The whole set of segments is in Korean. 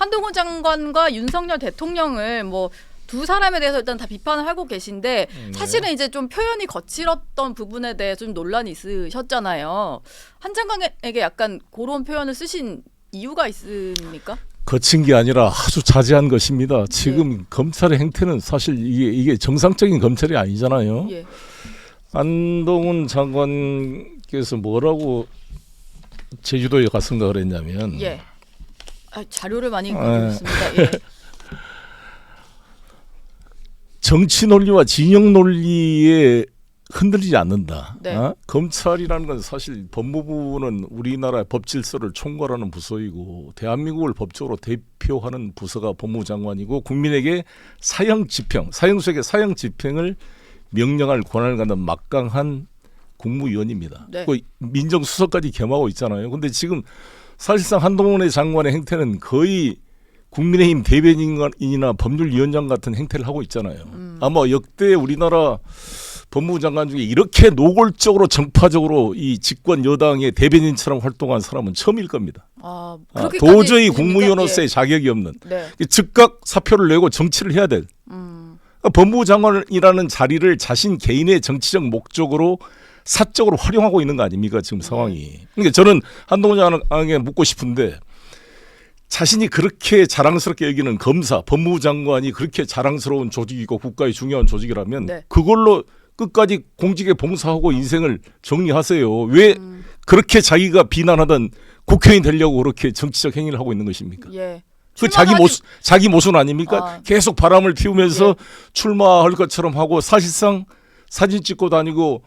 한동훈 장관과 윤석열 대통령을 뭐 두 사람에 대해서 일단 다 비판을 하고 계신데 사실은 이제 좀 표현이 거칠었던 부분에 대해서 좀 논란이 있으셨잖아요. 한 장관에게 약간 그런 표현을 쓰신 이유가 있습니까? 거친 게 아니라 아주 자제한 것입니다. 지금 네. 검찰의 행태는 사실 이게 정상적인 검찰이 아니잖아요. 예. 한동훈 장관께서 뭐라고 제주도에 갔은가 그랬냐면 예. 자료를 많이 가지고 있습니다. 예. 정치 논리와 진영 논리에 흔들리지 않는다. 네. 검찰이라는 건 사실 법무부는 우리나라의 법 질서를 총괄하는 부서이고 대한민국을 법적으로 대표하는 부서가 법무장관이고 국민에게 사형 속의 사형 집행을 명령할 권한을 갖는 막강한 국무위원입니다. 네. 그 민정수석까지 겸하고 있잖아요. 근데 지금 사실상 한동훈의 장관의 행태는 거의 국민의힘 대변인이나 법률위원장 같은 행태를 하고 있잖아요. 아마 역대 우리나라 법무부 장관 중에 이렇게 노골적으로 정파적으로 이 집권 여당의 대변인처럼 활동한 사람은 처음일 겁니다. 그렇게까지 도저히 보십니까? 국무위원으로서의 예. 자격이 없는 네. 즉각 사표를 내고 정치를 해야 돼. 법무부 장관이라는 자리를 자신 개인의 정치적 목적으로 사적으로 활용하고 있는 거 아닙니까 지금 상황이. 그러니까 저는 한동훈 장관에게 묻고 싶은데 자신이 그렇게 자랑스럽게 여기는 검사, 법무부 장관이 그렇게 자랑스러운 조직이고 국가의 중요한 조직이라면 네. 그걸로 끝까지 공직에 봉사하고 인생을 정리하세요. 왜 그렇게 자기가 비난하던 국회의원 되려고 그렇게 정치적 행위를 하고 있는 것입니까? 예. 그 출마하지- 자기 모순 아닙니까? 계속 바람을 피우면서 출마할 것처럼 하고 사실상 사진 찍고 다니고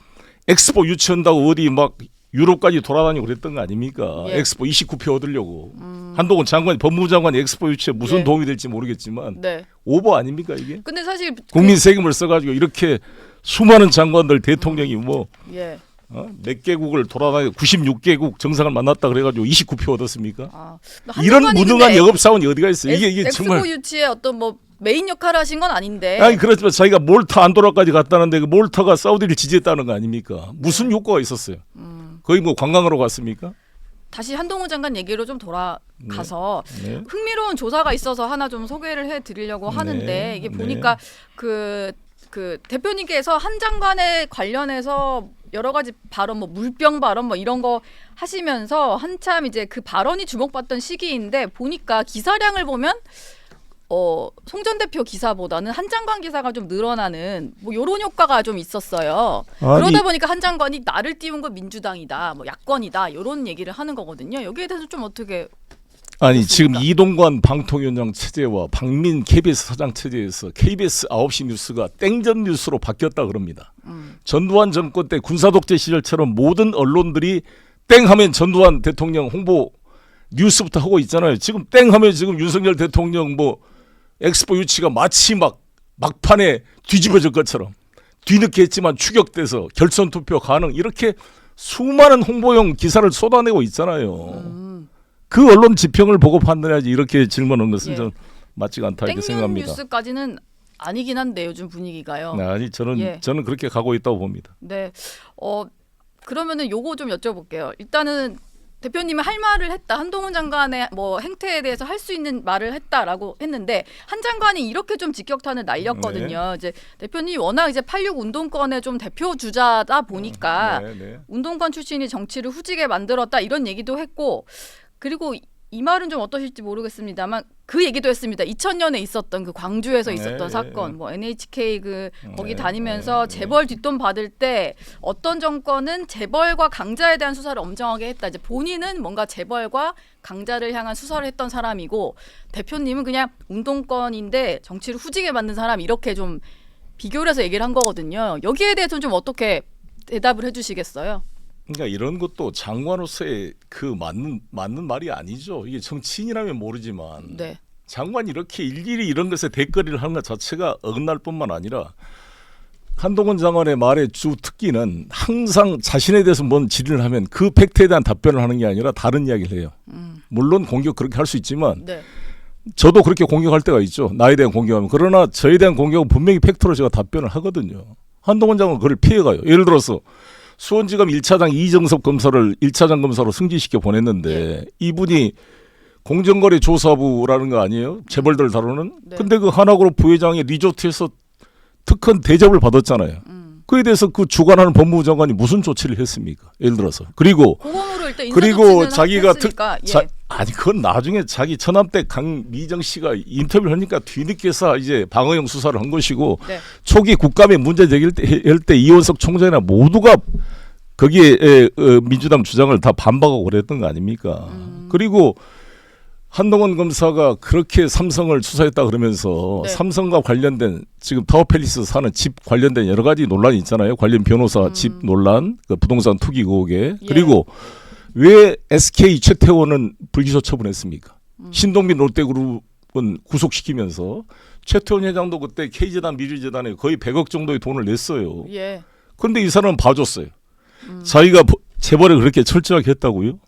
엑스포 유치한다고 어디 막 유럽까지 돌아다니고 그랬던 거 아닙니까? 예. 엑스포 29표 얻으려고. 한동훈 장관이 법무부 장관이 엑스포 유치에 무슨 예. 도움이 될지 모르겠지만 네. 오버 아닙니까 이게? 근데 사실 국민 세금을 써가지고 이렇게 수많은 장관들 대통령이 뭐 예. 몇 개국을 돌아다니고 96개국 정상을 만났다 그래가지고 29표 얻었습니까? 한동훈이 이런 무능한 근데 영업사원이 어디가 있어요? 이게 엑스포 정말 유치에 어떤 뭐 메인 역할을 하신 건 아닌데. 아니 그렇지만 자기가 몰타 안도라까지 갔다는데 그 몰타가 사우디를 지지했다는 거 아닙니까? 무슨 효과가 있었어요? 거의 뭐 관광하러 갔습니까? 다시 한동훈 장관 얘기로 좀 돌아가서 네. 흥미로운 조사가 있어서 하나 좀 소개를 해드리려고 하는데 이게 보니까 그 대표님께서 한 장관에 관련해서 여러 가지 발언, 뭐 물병 발언, 뭐 이런 거 하시면서 한참 이제 그 발언이 주목받던 시기인데 보니까 기사량을 보면 송 전 대표 기사보다는 한 장관 기사가 좀 늘어나는 뭐 이런 효과가 좀 있었어요. 그러다 보니까 한 장관이 나를 띄운 건 민주당이다, 뭐 야권이다 이런 얘기를 하는 거거든요. 여기에 대해서 좀 어떻게? 아니 그렇습니까? 지금 이동관 방통위원장 체제와 박민 KBS 사장 체제에서 KBS 9시 뉴스가 땡전 뉴스로 바뀌었다 그럽니다. 전두환 정권 때 군사독재 시절처럼 모든 언론들이 땡하면 전두환 대통령 홍보 뉴스부터 하고 있잖아요. 지금 땡하면 지금 윤석열 대통령 뭐 엑스포 유치가 마치 막판에 뒤집어질 것처럼 뒤늦게 했지만 추격돼서 결선 투표 가능 이렇게 수많은 홍보용 기사를 쏟아내고 있잖아요. 그 언론 지평을 보고 판단해야지 이렇게 질문한 것은 예. 좀 맞지가 않다 이렇게 땡년 생각합니다. 뉴스까지는 아니긴 한데 요즘 분위기가요. 아니 예. 저는 그렇게 가고 있다고 봅니다. 네. 그러면은 요거 좀 여쭤볼게요. 일단은 대표님은 할 말을 했다. 한동훈 장관의 뭐 행태에 대해서 할 수 있는 말을 했다라고 했는데 한 장관이 이렇게 좀 직격탄을 날렸거든요. 이제 대표님이 워낙 이제 86 운동권의 좀 대표 주자다 보니까 운동권 출신이 정치를 후지게 만들었다 이런 얘기도 했고 그리고 이 말은 좀 어떠실지 모르겠습니다만 그 얘기도 했습니다. 2000년에 있었던 그 광주에서 있었던 사건, 뭐 NHK 거기 다니면서 재벌 뒷돈 받을 때 어떤 정권은 재벌과 강자에 대한 수사를 엄정하게 했다. 이제 본인은 뭔가 재벌과 강자를 향한 수사를 했던 사람이고 대표님은 그냥 운동권인데 정치를 후지게 만든 사람 이렇게 좀 비교를 해서 얘기를 한 거거든요. 여기에 대해서는 좀 어떻게 대답을 해주시겠어요? 그러니까 이런 것도 장관으로서의 그 맞는 말이 아니죠. 이게 정치인이라면 모르지만 네. 장관이 이렇게 일일이 이런 것에 대거리를 하는 것 자체가 어긋날 뿐만 아니라 한동훈 장관의 말의 주 특기는 항상 자신에 대해서 뭔 질의를 하면 그 팩트에 대한 답변을 하는 게 아니라 다른 이야기를 해요. 물론 공격 그렇게 할 수 있지만 네. 저도 그렇게 공격할 때가 있죠. 나에 대한 공격하면. 그러나 저에 대한 공격은 분명히 팩트로 제가 답변을 하거든요. 한동훈 장관은 그걸 피해가요. 예를 들어서 수원지검 1차장 이정섭 검사를 1차장 검사로 승진시켜 보냈는데 이분이 공정거래조사부라는 거 아니에요? 재벌들 다루는. 네. 근데 그 하나그룹 부회장이 리조트에서 특허 대접을 받았잖아요. 그에 대해서 그 주관하는 법무부 장관이 무슨 조치를 했습니까? 예를 들어서. 그리고 고검으로 일단 그리고 인사조치는 자기가 했으니까, 예. 아니 그건 나중에 자기 처남 때 강미정 씨가 인터뷰를 하니까 뒤늦게서 이제 방어형 수사를 한 것이고 네. 초기 국감에 문제 제기할 때 이원석 총장이나 모두가 거기에 민주당 주장을 다 반박하고 그랬던 거 아닙니까? 그리고 한동훈 검사가 그렇게 삼성을 수사했다 그러면서 네. 삼성과 관련된 지금 타워팰리스 사는 집 관련된 여러 가지 논란이 있잖아요. 관련 변호사 집 논란, 그 부동산 투기 의혹에. 예. 그리고 왜 SK 최태원은 불기소 처분했습니까? 신동빈 롯데그룹은 구속시키면서 최태원 회장도 그때 K재단 미르재단에 거의 100억 정도의 돈을 냈어요. 예. 그런데 이 사람은 봐줬어요. 자기가 재벌을 그렇게 철저하게 했다고요?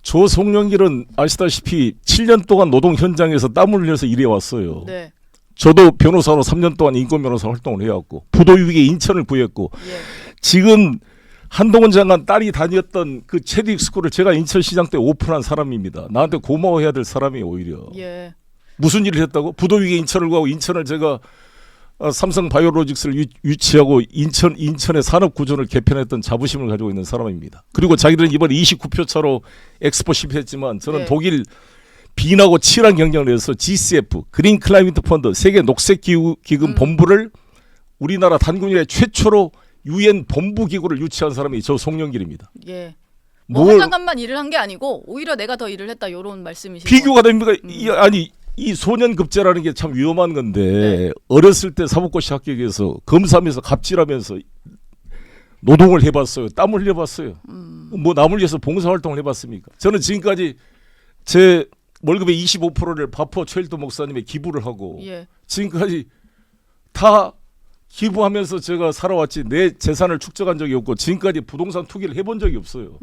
조성룡길은 아시다시피 7년 동안 노동 현장에서 땀을 흘려서 일해왔어요. 네. 저도 변호사로 3년 동안 인권 변호사 활동을 해왔고 부도위기에 인천을 구했고 예. 지금 한동훈 장관 딸이 다녔던 그 체딕 스쿨을 제가 인천시장 때 오픈한 사람입니다. 나한테 고마워해야 될 사람이 오히려. 예. 무슨 일을 했다고? 부도위기에 인천을 가고 인천을 제가 삼성 바이오로직스를 유치하고 인천의 산업 구조를 개편했던 자부심을 가지고 있는 사람입니다. 그리고 자기들은 이번에 29표 차로 엑스포 실패했지만 저는 네. 독일 빈하고 치열한 경쟁을 해서 GCF 그린 클라이미트 펀드 세계 녹색 기금 본부를 우리나라 단군 이래 최초로 유엔 본부 기구를 유치한 사람이 저 송영길입니다. 예. 뭐 뭘 한 장관만 일을 한 게 아니고 오히려 내가 더 일을 했다 이런 말씀이시죠. 비교가 됩니까? 아니 이 소년급제라는 게 참 위험한 건데 네. 어렸을 때 사법고시 합격해서 검사하면서 갑질하면서 노동을 해봤어요. 땀을 흘려봤어요. 뭐 남을 위해서 봉사활동을 해봤습니까? 저는 지금까지 제 월급의 25%를 바포 최일도 목사님의 기부를 하고 예. 지금까지 다 기부하면서 제가 살아왔지 내 재산을 축적한 적이 없고 지금까지 부동산 투기를 해본 적이 없어요.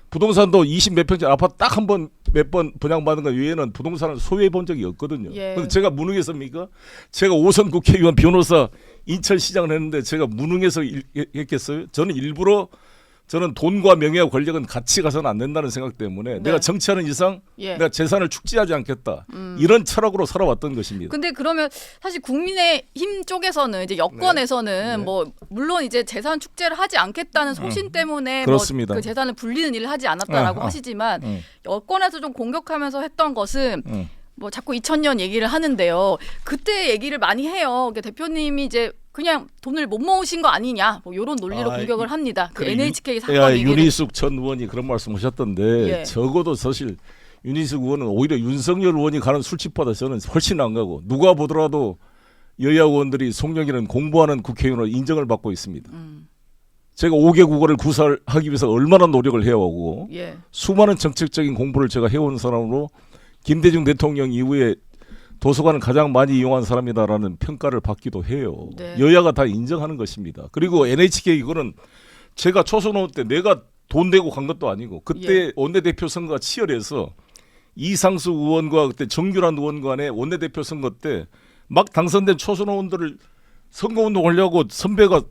부동산도 20 몇 평짜리 아파트 딱 한 번 몇 번 분양받은 것 외에는 부동산을 소유해 본 적이 없거든요. 예. 근데 제가 무능했습니까? 제가 5선 국회의원 변호사 인천시장을 했는데 제가 무능해서 했겠어요? 저는 일부러 저는 돈과 명예와 권력은 같이 가서는 안 된다는 생각 때문에 네. 내가 정치하는 이상 예. 내가 재산을 축지하지 않겠다. 이런 철학으로 살아왔던 것입니다. 근데 그러면 사실 국민의힘 쪽에서는 이제 여권에서는 네. 뭐 물론 이제 재산 축제를 하지 않겠다는 소신 때문에 그렇습니다. 뭐 그 재산을 불리는 일을 하지 않았다라고 하시지만 여권에서 좀 공격하면서 했던 것은 뭐 자꾸 2000년 얘기를 하는데요. 그때 얘기를 많이 해요. 그러니까 대표님이 이제 그냥 돈을 못 모으신 거 아니냐, 뭐 이런 논리로 공격을 합니다. 그 그래, NHK 사건 얘기를. 윤희숙 전 의원이 그런 말씀하셨던데 예. 적어도 사실 윤희숙 의원은 오히려 윤석열 의원이 가는 술집보다 저는 훨씬 안 가고 누가 보더라도 여야 의원들이 송영길은 공부하는 국회의원으로 인정을 받고 있습니다. 제가 5개 국어를 구사하기 위해서 얼마나 노력을 해오고 예. 수많은 정책적인 공부를 제가 해온 사람으로 김대중 대통령 이후에 도서관을 가장 많이 이용한 사람이다라는 평가를 받기도 해요. 네. 여야가 다 인정하는 것입니다. 그리고 NHK 이거는 제가 초선 의원 때 내가 돈 내고 간 것도 아니고 그때 예. 원내대표 선거가 치열해서 이상수 의원과 그때 정규란 의원 간의 원내대표 선거 때 막 당선된 초선 의원들을 선거운동 하려고 선배가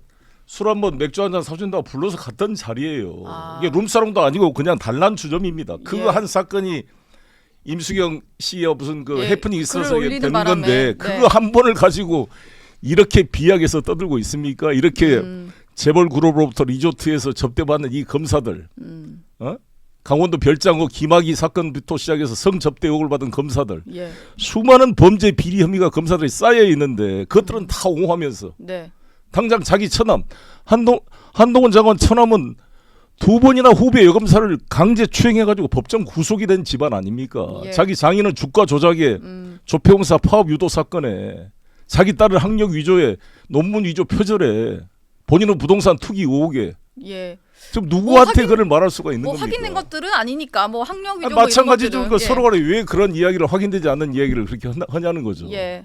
술 한번 맥주 한잔 사준다고 불러서 갔던 자리예요. 아. 이게 룸사롱도 아니고 그냥 단란 주점입니다. 그거 예. 한 사건이 임수경 씨와 무슨 그 예, 해프닝이 글을 있어서 이게 올리는 된 바람에. 건데 네. 그거 한 번을 가지고 이렇게 비약해서 떠들고 있습니까? 이렇게 재벌 그룹으로부터 리조트에서 접대받는 이 검사들, 강원도 별장호 김학의 사건부터 시작해서 성접대 의혹을 받은 검사들, 예. 수많은 범죄 비리 혐의가 검사들이 쌓여 있는데 그것들은 다 옹호하면서 네. 당장 자기 처남 한동훈 장관 처남은 2번이나 후배 여검사를 강제 추행해가지고 법정 구속이 된 집안 아닙니까? 예. 자기 장인은 주가 조작에 조폐공사 파업 유도 사건에 자기 딸을 학력 위조에 논문 위조 표절에 본인은 부동산 투기 의혹에 예. 지금 누구한테 확인- 그걸 말할 수가 있는 뭐 겁니까? 확인된 것들은 아니니까 뭐 학력 위조 마찬가지죠. 뭐 이런 그 것들은. 서로 간에 왜 그런 이야기를 확인되지 않는 이야기를 그렇게 하냐는 거죠. 예.